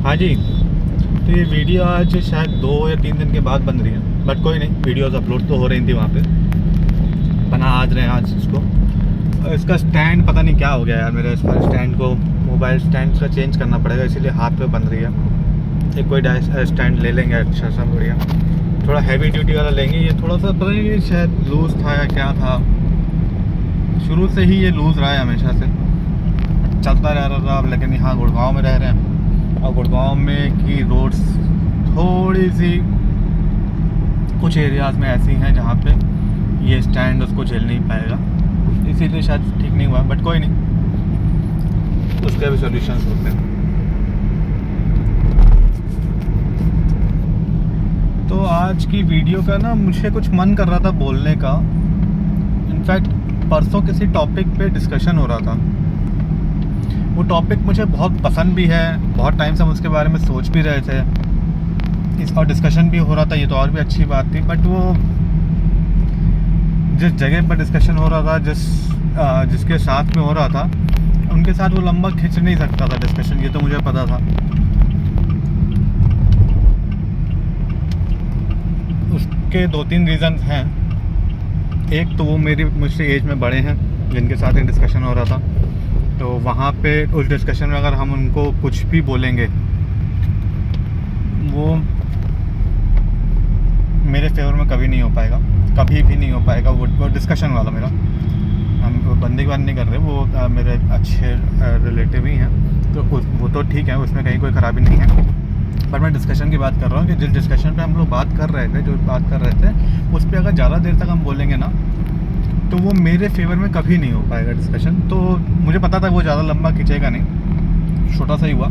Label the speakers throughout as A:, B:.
A: हाँ जी, तो ये वीडियो आज शायद 2 या 3 दिन के बाद बन रही है, बट कोई नहीं, वीडियोस अपलोड तो हो रही थी वहाँ पे। बना आज रहे हैं आज इसको। और इसका स्टैंड पता नहीं क्या हो गया यार, मेरे इस पर स्टैंड को, मोबाइल स्टैंड का चेंज करना पड़ेगा, इसीलिए हाथ पे बन रही है। एक कोई स्टैंड ले लेंगे अच्छा सा बढ़िया, थोड़ा हैवी ड्यूटी वाला लेंगे। ये थोड़ा सा पता नहीं शायद लूज़ था या क्या था, शुरू से ही ये लूज़ रहा है हमेशा से, चलता रह रहा था। लेकिन यहाँ गुड़गांव में रह रहे हैं और गुड़गांव में की रोड्स थोड़ी सी कुछ एरियाज़ में ऐसी हैं जहाँ पे ये स्टैंड उसको झेल नहीं पाएगा, इसीलिए शायद ठीक नहीं हुआ, बट कोई नहीं, उसके भी सॉल्यूशंस होते हैं। तो आज की वीडियो का ना मुझे कुछ मन कर रहा था बोलने का। इनफैक्ट परसों किसी टॉपिक पे डिस्कशन हो रहा था, वो टॉपिक मुझे बहुत पसंद भी है, बहुत टाइम से हम उसके बारे में सोच भी रहे थे, और डिस्कशन भी हो रहा था, ये तो और भी अच्छी बात थी। बट वो जिस जगह पर डिस्कशन हो रहा था, जिसके साथ में हो रहा था, उनके साथ वो लंबा खींच नहीं सकता था डिस्कशन, ये तो मुझे पता था। उसके 2-3 रीज़न्स हैं। एक तो वो मुझसे एज में बड़े हैं, जिनके साथ एक डिस्कशन हो रहा था, तो वहाँ पे उस डिस्कशन में अगर हम उनको कुछ भी बोलेंगे, वो मेरे फेवर में कभी नहीं हो पाएगा, कभी भी नहीं हो पाएगा। वो डिस्कशन वाला मेरा, हम बंदे की बात नहीं कर रहे, वो मेरे अच्छे रिलेटिव ही हैं, तो वो तो ठीक है, उसमें कहीं कोई ख़राबी नहीं है। पर मैं डिस्कशन की बात कर रहा हूँ कि जिस डिस्कशन पे हम लोग बात कर रहे थे, उस पर अगर ज़्यादा देर तक हम बोलेंगे ना, तो वो मेरे फेवर में कभी नहीं हो पाएगा डिस्कशन। तो मुझे पता था वो ज़्यादा लंबा खींचेगा नहीं, छोटा सा ही हुआ।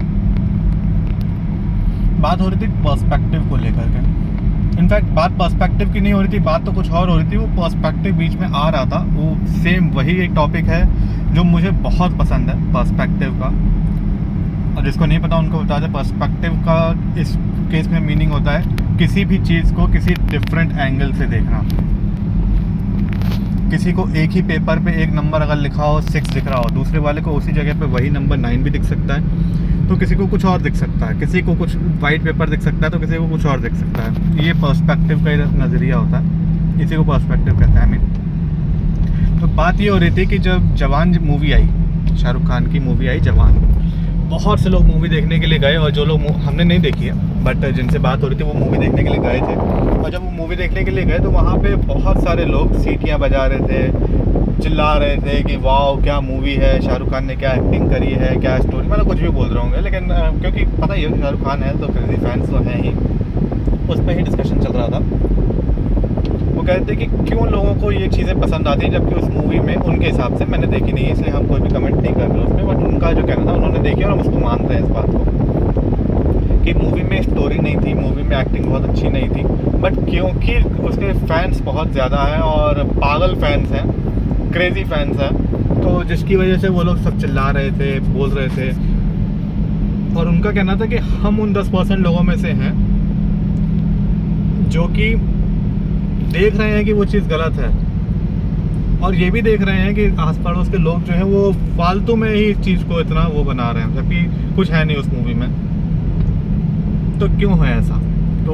A: बात हो रही थी पर्सपेक्टिव को लेकर के। इनफैक्ट बात पर्सपेक्टिव की नहीं हो रही थी, बात तो कुछ और हो रही थी, वो पर्सपेक्टिव बीच में आ रहा था। वो सेम वही एक टॉपिक है जो मुझे बहुत पसंद है, पर्सपेक्टिव का। और जिसको नहीं पता उनको बता दें, पर्सपेक्टिव का इस केस में मीनिंग होता है किसी भी चीज़ को किसी डिफरेंट एंगल से देखना। किसी को एक ही पेपर पे एक नंबर अगर लिखा हो 6 दिख रहा हो, दूसरे वाले को उसी जगह पे वही नंबर 9 भी दिख सकता है, तो किसी को कुछ और दिख सकता है। किसी को कुछ वाइट पेपर दिख सकता है, तो किसी को कुछ और दिख सकता है। ये पर्सपेक्टिव का नज़रिया होता है, इसी को पर्सपेक्टिव कहते हैं। तो बात ये हो रही थी कि जब जवान मूवी आई, शाहरुख खान की मूवी आई जवान, बहुत से लोग मूवी देखने के लिए गए, और जो लोग हमने नहीं देखी है बट जिनसे बात हो रही थी वो मूवी देखने के लिए गए थे। और जब वो मूवी देखने के लिए गए तो वहाँ पे बहुत सारे लोग सीटियाँ बजा रहे थे, चिल्ला रहे थे कि वाह क्या मूवी है, शाहरुख खान ने क्या एक्टिंग करी है, क्या स्टोरी, मतलब कुछ भी बोल रहे होंगे। लेकिन क्योंकि पता ही है शाहरुख खान है तो क्रेजी फैंस तो हैं ही, उस पर ही डिस्कशन चल रहा था। वो कहते थे कि क्यों लोगों को ये चीज़ें पसंद आती हैं, जबकि उस मूवी में उनके हिसाब से, मैंने देखी नहीं है इसलिए हम कोई भी कमेंट नहीं कर रहे उसमें, बट उनका जो कहना था, उन्होंने देखी और हम उसको मानते हैं इस बात को कि मूवी में स्टोरी नहीं थी, मूवी में एक्टिंग बहुत अच्छी नहीं थी, बट क्योंकि उसके फैंस बहुत ज़्यादा हैं और पागल फैंस हैं, क्रेज़ी फैंस हैं, तो जिसकी वजह से वो लोग सब चिल्ला रहे थे, बोल रहे थे। और उनका कहना था कि हम उन 10% लोगों में से हैं जो कि देख रहे हैं कि वो चीज़ गलत है, और ये भी देख रहे हैं कि आस पड़ोस के लोग जो हैं वो फालतू में ही इस चीज़ को इतना वो बना रहे हैं, जबकि कुछ है नहीं उस मूवी में। तो क्यों है ऐसा? तो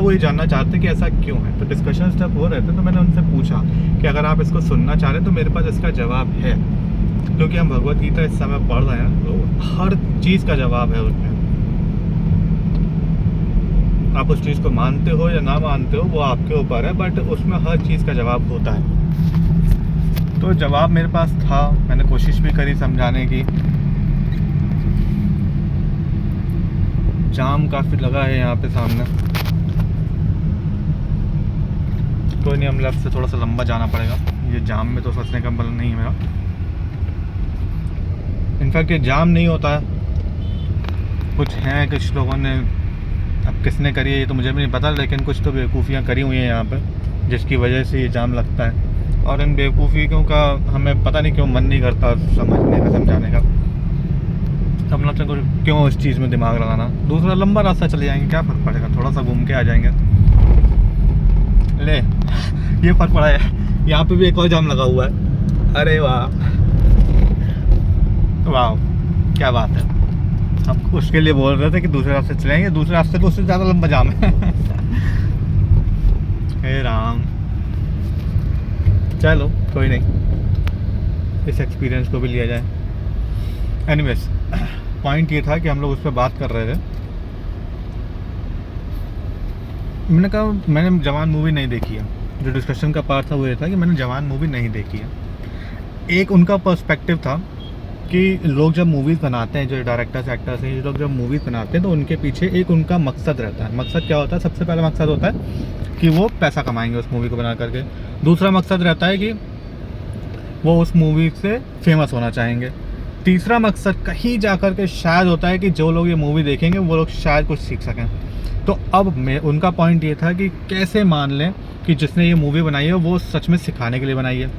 A: वो ये जानना चाहते कि ऐसा क्यों है। तो डिस्कशन जब हो रहे थे तो मैंने उनसे पूछा कि अगर आप इसको सुनना चाह रहे हैं तो मेरे पास इसका जवाब है, क्योंकि हम भगवत गीता इस समय पढ़ रहे हैं, तो हर चीज़ का जवाब है उसमें। आप उस चीज़ को मानते हो या ना मानते हो वो आपके ऊपर है, बट उसमें हर चीज़ का जवाब होता है। तो जवाब मेरे पास था, मैंने कोशिश भी करी समझाने की। जाम काफ़ी लगा है यहाँ पे सामने, कोई नहीं, हम लेफ्ट से थोड़ा सा लंबा जाना पड़ेगा, ये जाम में तो फंसने का बल नहीं है मेरा। इनफैक्ट ये जाम नहीं होता है, कुछ हैं कुछ लोगों ने, अब किसने करी है ये तो मुझे भी नहीं पता, लेकिन कुछ तो बेवकूफ़ियाँ करी हुई हैं यहाँ पर, जिसकी वजह से ये जाम लगता है। और इन बेवकूफ़ियों का हमें पता नहीं क्यों मन नहीं करता समझने का, समझाने का। हम लोग को क्यों इस चीज़ में दिमाग लगाना, दूसरा लंबा रास्ता चले जाएंगे, क्या फ़र्क पड़ेगा, थोड़ा सा घूम के आ जाएंगे। ले ये फ़र्क पड़ा है, यहाँ पे भी एक और जाम लगा हुआ है। अरे वाह वाह, क्या बात है। हम उसके लिए बोल रहे थे कि दूसरे रास्ते चलेंगे, दूसरे रास्ते पे उससे ज़्यादा लंबा जाम है। हे राम, चलो कोई नहीं, इस एक्सपीरियंस को भी लिया जाए। एनीवेज, पॉइंट ये था कि हम लोग उस पर बात कर रहे थे। मैंने कहा मैंने जवान मूवी नहीं देखी है। जो डिस्कशन का पार्ट था वो ये था कि मैंने जवान मूवी नहीं देखी है। एक उनका पर्सपेक्टिव था कि लोग जब मूवीज़ बनाते हैं, जो डायरेक्टर्स एक्टर्स हैं, ये लोग जब मूवीज़ बनाते हैं तो उनके पीछे एक उनका मकसद रहता है। मकसद क्या होता है? सबसे पहला मकसद होता है कि वो पैसा कमाएंगे उस मूवी को बना करके। दूसरा मकसद रहता है कि वो उस मूवी से फेमस होना चाहेंगे। तीसरा मकसद कहीं जा कर के शायद होता है कि जो लोग ये मूवी देखेंगे वो लोग शायद कुछ सीख सकें। तो अब मैं उनका पॉइंट ये था कि कैसे मान लें कि जिसने ये मूवी बनाई है वो सच में सिखाने के लिए बनाई है।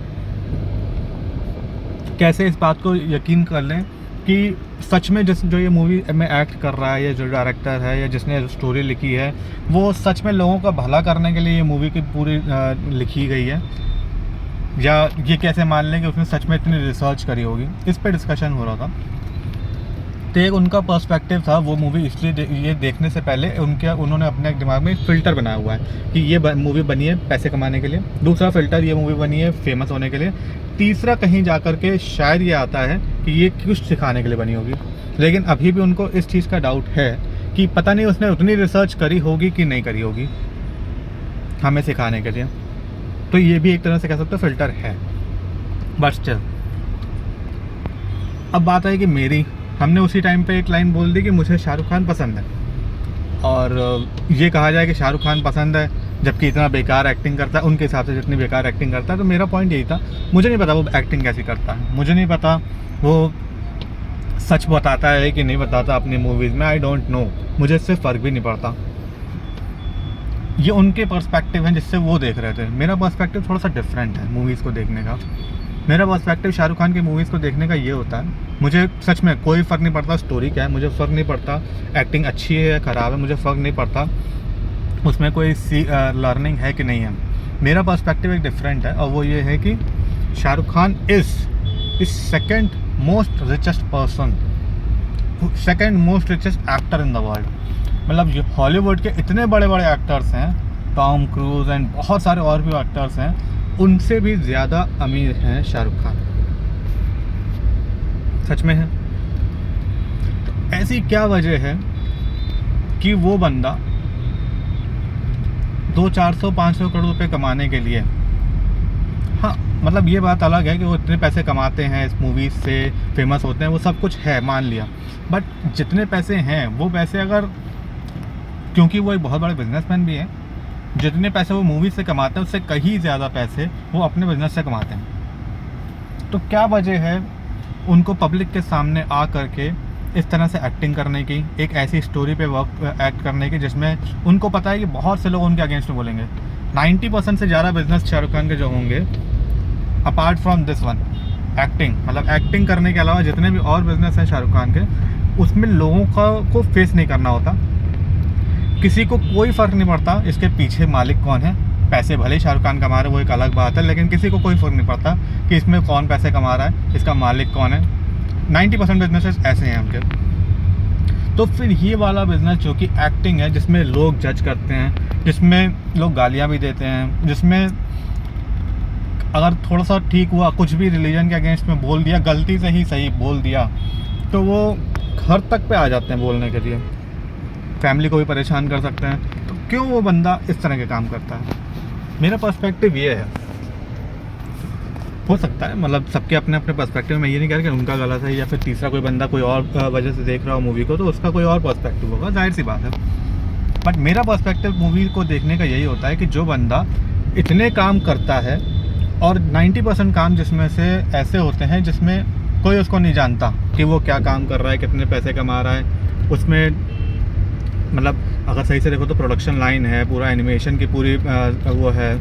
A: कैसे इस बात को यकीन कर लें कि सच में जो ये मूवी में एक्ट कर रहा है या जो डायरेक्टर है या जिसने स्टोरी लिखी है वो सच में लोगों का भला करने के लिए ये मूवी की पूरी लिखी गई है, या ये कैसे मान लें कि उसने सच में इतनी रिसर्च करी होगी। इस पे डिस्कशन हो रहा था। तो एक उनका पर्सपेक्टिव था, वो मूवी इसलिए ये देखने से पहले उन्होंने अपने दिमाग में एक फ़िल्टर बनाया हुआ है कि ये मूवी बनी है पैसे कमाने के लिए। दूसरा फ़िल्टर, ये मूवी बनी है फेमस होने के लिए। तीसरा कहीं जा कर के शायद ये आता है कि ये कुछ सिखाने के लिए बनी होगी। लेकिन अभी भी उनको इस चीज़ का डाउट है कि पता नहीं उसने उतनी रिसर्च करी होगी कि नहीं करी होगी हमें सिखाने के लिए। तो ये भी एक तरह से कह सकते हो फ़िल्टर है। बट स्टिल अब बात है कि हमने उसी टाइम पे एक लाइन बोल दी कि मुझे शाहरुख खान पसंद है, और ये कहा जाए कि शाहरुख खान पसंद है जबकि इतना बेकार एक्टिंग करता है, उनके हिसाब से जितनी बेकार एक्टिंग करता है। तो मेरा पॉइंट यही था, मुझे नहीं पता वो एक्टिंग कैसी करता है, मुझे नहीं पता वो सच बताता है कि नहीं बताता अपनी मूवीज़ में, आई डोंट नो, मुझे इससे फ़र्क भी नहीं पड़ता। ये उनके पर्सपेक्टिव हैं जिससे वो देख रहे थे। मेरा पर्सपेक्टिव थोड़ा सा डिफरेंट है मूवीज़ को देखने का। मेरा पर्सपेक्टिव शाहरुख खान की मूवीज़ को देखने का ये होता है, मुझे सच में कोई फ़र्क नहीं पड़ता स्टोरी क्या है, मुझे फ़र्क नहीं पड़ता एक्टिंग अच्छी है या ख़राब है, मुझे फ़र्क नहीं पड़ता उसमें कोई लर्निंग है कि नहीं है। मेरा पर्सपेक्टिव एक डिफरेंट है, और वो ये है कि Shahrukh Khan is second most richest person, second most richest actor in the world. मतलब ये हॉलीवुड के इतने बड़े बड़े एक्टर्स हैं, टॉम क्रूज एंड बहुत सारे और भी एक्टर्स हैं, उनसे भी ज़्यादा अमीर हैं शाहरुख खान। सच में है। तो ऐसी क्या वजह है कि वो बंदा 200-400-500 करोड़ रुपए कमाने के लिए, हाँ मतलब ये बात अलग है कि वो इतने पैसे कमाते हैं इस मूवीज़ से, फेमस होते हैं, वो सब कुछ है मान लिया, बट जितने पैसे हैं वो पैसे अगर, क्योंकि वो एक बहुत बड़े बिजनेसमैन भी है, जितने पैसे वो मूवी से कमाते हैं उससे कहीं ज़्यादा पैसे वो अपने बिजनेस से कमाते हैं। तो क्या वजह है उनको पब्लिक के सामने आ करके इस तरह से एक्टिंग करने की, एक ऐसी स्टोरी पे एक्ट करने की जिसमें उनको पता है कि बहुत से लोग उनके अगेंस्ट में बोलेंगे। 90% से ज़्यादा बिजनेस शाहरुख खान के जो होंगे, apart from this one acting, मतलब एक्टिंग करने के अलावा जितने भी और बिजनेस हैं शाहरुख खान के, उसमें लोगों को फेस नहीं करना होता। किसी को कोई फ़र्क नहीं पड़ता इसके पीछे मालिक कौन है। पैसे भले ही शाहरुख खान कमा रहे हैं वो एक अलग बात है, लेकिन किसी को कोई फ़र्क नहीं पड़ता कि इसमें कौन पैसे कमा रहा है, इसका मालिक कौन है। 90% बिजनेसेस ऐसे हैं उनके। तो फिर ये वाला बिज़नेस जो कि एक्टिंग है, जिसमें लोग जज करते हैं, जिसमें लोग गालियाँ भी देते हैं, जिसमें अगर थोड़ा सा ठीक हुआ, कुछ भी रिलीजन के अगेंस्ट में बोल दिया, गलती से ही सही बोल दिया, तो वो घर तक पे आ जाते हैं बोलने के लिए, फैमिली को भी परेशान कर सकते हैं। तो क्यों वो बंदा इस तरह के काम करता है? मेरा पर्सपेक्टिव ये है, हो सकता है मतलब सबके अपने अपने पर्सपेक्टिव में, ये नहीं कह रहा कि उनका गलत है या फिर तीसरा कोई बंदा कोई और वजह से देख रहा हो मूवी को तो उसका कोई और पर्सपेक्टिव होगा, जाहिर सी बात है। बट मेरा पर्सपेक्टिव मूवी को देखने का यही होता है कि जो बंदा इतने काम करता है, और 90% काम जिसमें से ऐसे होते हैं जिसमें कोई उसको नहीं जानता कि वो क्या काम कर रहा है, कितने पैसे कमा रहा है, उसमें मतलब अगर सही से देखो तो प्रोडक्शन लाइन है, पूरा एनिमेशन की पूरी वो है,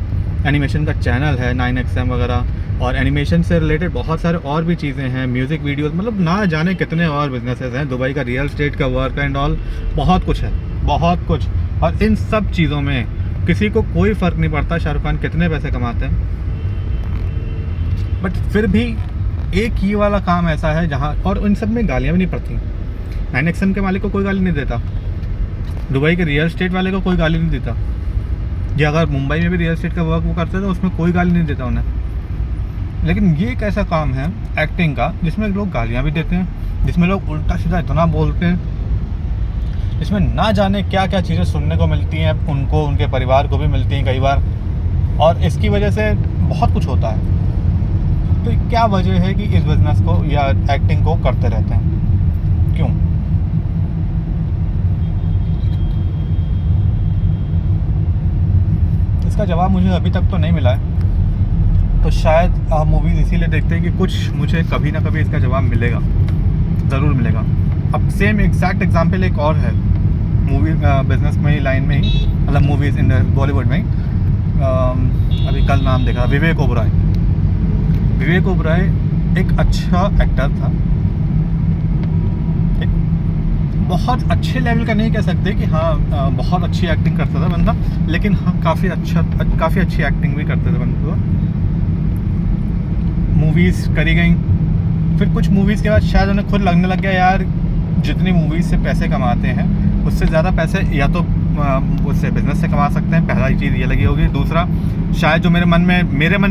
A: एनिमेशन का चैनल है 9XM वगैरह, और एनिमेशन से रिलेटेड बहुत सारे और भी चीज़ें हैं, म्यूज़िक वीडियोस, मतलब ना जाने कितने और बिजनेसेस हैं, दुबई का रियल एस्टेट का वर्क एंड ऑल, बहुत कुछ है, बहुत कुछ। और इन सब चीज़ों में किसी को कोई फ़र्क नहीं पड़ता शाहरुख खान कितने पैसे कमाते हैं। बट फिर भी एक ही वाला काम ऐसा है जहाँ, और इन सब में गालियाँ भी नहीं पड़ती, 9XM के मालिक को कोई गाली नहीं देता, दुबई के रियल एस्टेट वाले को कोई गाली नहीं देता, या अगर मुंबई में भी रियल एस्टेट का वर्क वो करते हैं तो उसमें कोई गाली नहीं देता उन्हें। लेकिन ये एक ऐसा काम है एक्टिंग का जिसमें लोग गालियाँ भी देते हैं, जिसमें लोग उल्टा सीधा इतना बोलते हैं, जिसमें ना जाने क्या क्या चीज़ें सुनने को मिलती हैं उनको, उनके परिवार को भी मिलती हैं कई बार, और इसकी वजह से बहुत कुछ होता है। तो क्या वजह है कि इस बिज़नेस को या एक्टिंग को करते रहते हैं, क्यों? इसका जवाब मुझे अभी तक तो नहीं मिला है, तो शायद आप मूवीज़ इसीलिए देखते हैं कि कुछ मुझे कभी ना कभी इसका जवाब मिलेगा, ज़रूर मिलेगा। अब सेम एग्जैक्ट एग्जांपल एक और है मूवी बिजनेस में ही, लाइन में ही, मतलब मूवीज़ इन बॉलीवुड में ही। अभी कल नाम देखा, विवेक ओबराय। विवेक ओबराय एक अच्छा एक्टर था, एक बहुत अच्छे लेवल का नहीं कह सकते कि हाँ बहुत अच्छी एक्टिंग करता था बंदा, लेकिन हाँ काफ़ी अच्छी एक्टिंग भी करते थे बंदा। मूवीज़ करी गई, फिर कुछ मूवीज़ के बाद शायद उन्हें खुद लगने लग गया यार जितनी मूवीज़ से पैसे कमाते हैं उससे ज़्यादा पैसे या तो उससे बिज़नेस से कमा सकते हैं, पहला चीज़ ये लगी होगी। दूसरा, शायद जो मेरे मन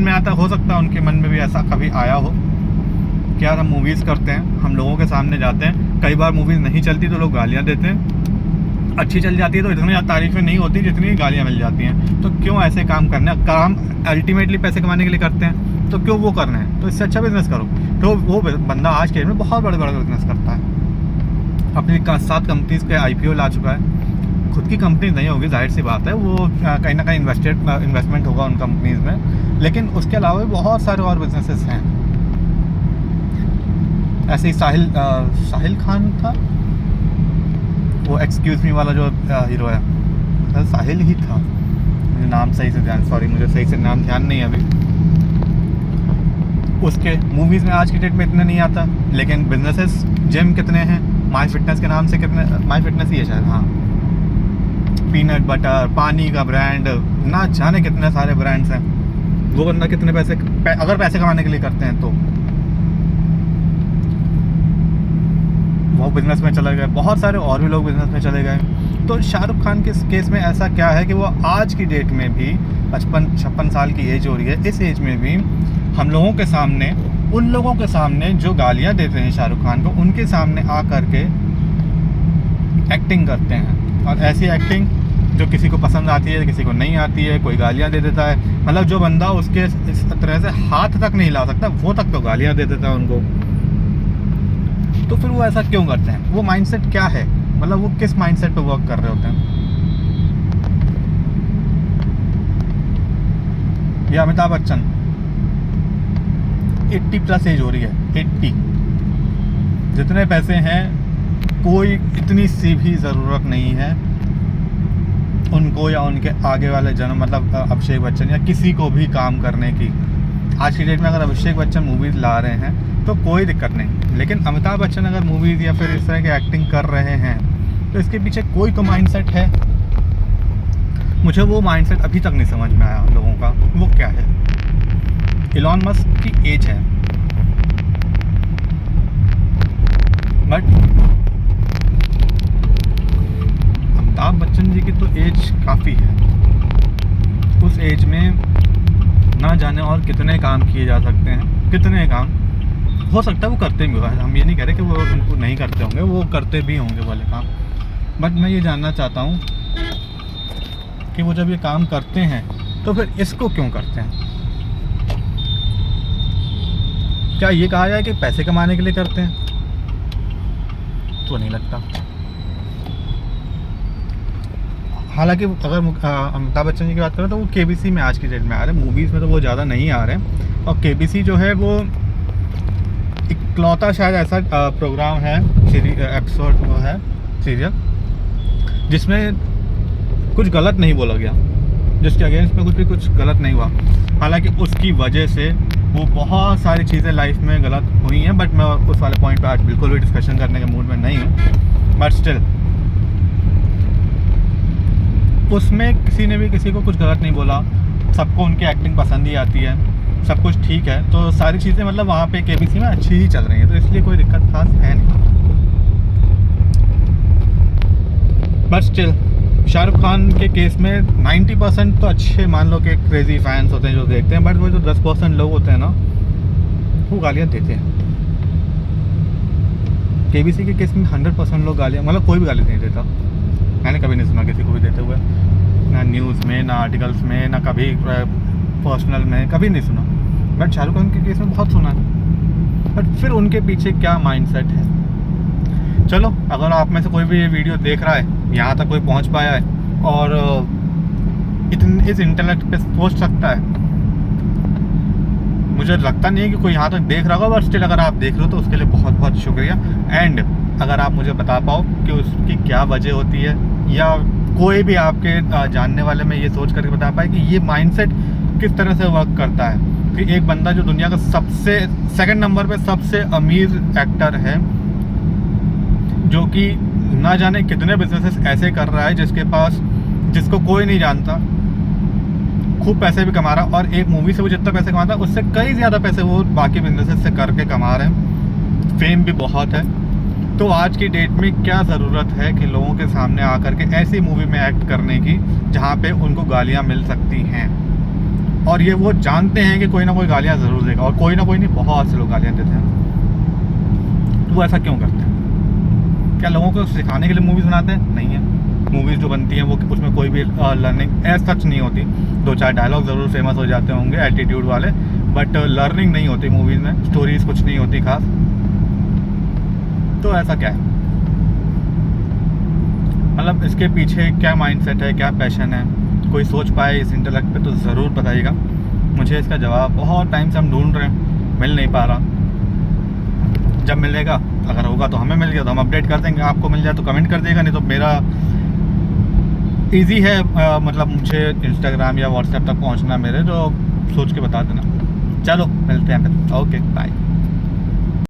A: में आता, हो सकता है उनके मन में भी ऐसा कभी आया हो कि यार हम मूवीज़ करते हैं, हम लोगों के सामने जाते हैं, कई बार मूवीज़ नहीं चलती तो लोग गालियाँ देते हैं, अच्छी चल जाती है तो इतनी तारीफ़ें नहीं होती जितनी गालियाँ मिल जाती हैं। तो क्यों ऐसे काम करना है? काम अल्टीमेटली पैसे कमाने के लिए करते हैं, तो क्यों वो करना है? तो इससे अच्छा बिज़नेस करो। तो वो बंदा आज के डेट में बहुत बड़े बिज़नेस करता है, अपनी 7 कंपनीज़ के IPO ला चुका है। खुद की कंपनी नहीं होगी, जाहिर सी बात है, वो कहीं ना कहीं इन्वेस्टमेंट होगा उन कंपनीज़ में, लेकिन उसके अलावा भी बहुत सारे और बिजनेसेस हैं। ऐसे ही साहिल खान था वो, एक्सक्यूज़ मी वाला जो हीरो है, साहिल ही था, मुझे नाम सही से नाम ध्यान नहीं है अभी। उसके मूवीज़ में आज की डेट में इतने नहीं आता, लेकिन बिजनेसेस जिम कितने हैं, माई फिटनेस के नाम से कितने, माई फिटनेस ही है शायद, हाँ, पीनट बटर, पानी का ब्रांड, ना जाने कितने सारे ब्रांड्स हैं। वो बंदा कितने पैसे अगर पैसे कमाने के लिए करते हैं तो वो बिज़नेस में चले गए, बहुत सारे और भी लोग बिज़नेस में चले गए। तो शाहरुख खान के केस में ऐसा क्या है कि वो आज की डेट में भी 55-56 साल की एज हो रही है, इस एज में भी हम लोगों के सामने, उन लोगों के सामने जो गालियाँ देते हैं शाहरुख खान को, उनके सामने आ करके एक्टिंग करते हैं। और ऐसी एक्टिंग जो किसी को पसंद आती है, किसी को नहीं आती है, कोई गालियाँ दे देता है, मतलब जो बंदा उसके इस तरह से हाथ तक नहीं ला सकता वो तक तो गालियाँ दे देता है उनको। तो फिर वो ऐसा क्यों करते हैं? वो माइंडसेट क्या है, मतलब वो किस माइंडसेट पे वर्क कर रहे होते हैं? ये अमिताभ बच्चन 80+ एज हो रही है, 80, जितने पैसे हैं कोई इतनी सी भी ज़रूरत नहीं है उनको या उनके आगे वाले जन्म, मतलब अभिषेक बच्चन या किसी को भी काम करने की। आज की डेट में अगर अभिषेक बच्चन मूवीज़ ला रहे हैं तो कोई दिक्कत नहीं, लेकिन अमिताभ बच्चन अगर मूवीज़ या फिर इस तरह की एक्टिंग कर रहे हैं तो इसके पीछे कोई तो माइंडसेट है। मुझे वो माइंडसेट अभी तक नहीं समझ में आया लोगों का, वो क्या है। इलॉन मस्क की एज है, बट अमिताभ बच्चन जी की तो एज काफ़ी है। उस एज में ना जाने और कितने काम किए जा सकते हैं, कितने काम हो सकता है वो करते भी होंगे, हम ये नहीं कह रहे कि वो उनको नहीं करते होंगे, वो करते भी होंगे वाले काम। बट मैं ये जानना चाहता हूँ कि वो जब ये काम करते हैं तो फिर इसको क्यों करते हैं? क्या ये कहा जाए कि पैसे कमाने के लिए करते हैं? तो नहीं लगता। हालांकि अगर अमिताभ बच्चन जी की बात करें तो वो KBC में आज की डेट में आ रहे हैं, मूवीज़ में तो वो ज़्यादा नहीं आ रहे हैं। और KBC जो है वो इकलौता शायद ऐसा प्रोग्राम है, एपिसोड वो है सीरियल, जिसमें कुछ गलत नहीं बोला गया, जिसके अगेंस्ट में कुछ गलत नहीं हुआ। हालांकि उसकी वजह से वो बहुत सारी चीज़ें लाइफ में गलत हुई हैं, बट मैं उस वाले पॉइंट पे आज बिल्कुल भी डिस्कशन करने के मूड में नहीं हूँ। बट स्टिल उसमें किसी ने भी किसी को कुछ गलत नहीं बोला, सबको उनकी एक्टिंग पसंद ही आती है, सब कुछ ठीक है। तो सारी चीज़ें मतलब वहाँ पे KBC में अच्छी ही चल रही हैं, तो इसलिए कोई दिक्कत खास है नहीं। बट स्टिल शाहरुख खान के केस में 90% तो अच्छे मान लो कि क्रेजी फैंस होते हैं जो देखते हैं, बट वो जो 10% लोग होते हैं ना वो गालियाँ देते हैं। केबीसी के केस में 100% लोग गालियाँ, मतलब कोई भी गाली नहीं देता। मैंने कभी नहीं सुना किसी को भी देते हुए, ना न्यूज़ में, ना आर्टिकल्स में, ना कभी पर्सनल में, कभी नहीं सुना। बट शाहरुख खान के केस में बहुत सुना है। बट फिर उनके पीछे क्या माइंडसेट है? चलो, अगर आप में से कोई भी ये वीडियो देख रहा है, यहाँ तक कोई पहुँच पाया है और इस इंटरनेट पे सोच सकता है, मुझे लगता नहीं है कि कोई यहाँ तक देख रहा होगा, बट स्टिल अगर आप देख रहे हो तो उसके लिए बहुत बहुत शुक्रिया। एंड अगर आप मुझे बता पाओ कि उसकी क्या वजह होती है, या कोई भी आपके जानने वाले में ये सोच करके बता पाए कि ये माइंडसेट किस तरह से वर्क करता है कि एक बंदा जो दुनिया का सबसे सेकंड नंबर पे सबसे अमीर एक्टर है, जो कि ना जाने कितने बिजनेसेस ऐसे कर रहा है जिसको कोई नहीं जानता, खूब पैसे भी कमा रहा है, और एक मूवी से वो जितना पैसे कमाता है उससे कई ज़्यादा पैसे वो बाकी बिजनेसेस से करके कमा रहे हैं। फेम भी बहुत है। तो आज की डेट में क्या ज़रूरत है कि लोगों के सामने आकर के ऐसी मूवी में एक्ट करने की जहाँ पे उनको गालियाँ मिल सकती हैं, और ये वो जानते हैं कि कोई ना कोई गालियाँ ज़रूर देगा, और कोई ना कोई नहीं, बहुत से लोग गालियाँ देते हैं। तो वो ऐसा क्यों करते हैं? क्या लोगों को सिखाने के लिए मूवीज़ बनाते हैं? नहीं है। मूवीज़ जो बनती हैं वो उसमें कोई भी लर्निंग एज सच नहीं होती। 2-4 डायलॉग ज़रूर फेमस हो जाते होंगे एटीट्यूड वाले, बट लर्निंग नहीं होती मूवीज़ में, स्टोरीज कुछ नहीं होती खास। तो ऐसा क्या है, मतलब इसके पीछे क्या माइंडसेट है, क्या पैशन है? कोई सोच पाए इस इंटेलेक्ट पे तो ज़रूर बताइएगा। मुझे इसका जवाब बहुत टाइम से हम ढूंढ रहे हैं, मिल नहीं पा रहा। जब मिलेगा, अगर होगा तो हमें मिल गया तो हम अपडेट कर देंगे, आपको मिल जाए तो कमेंट कर देगा, नहीं तो मेरा ईजी है, मतलब मुझे इंस्टाग्राम या व्हाट्सएप तक पहुंचना मेरे, तो सोच के बता देना। चलो मिलते हैं फिर, ओके बाय।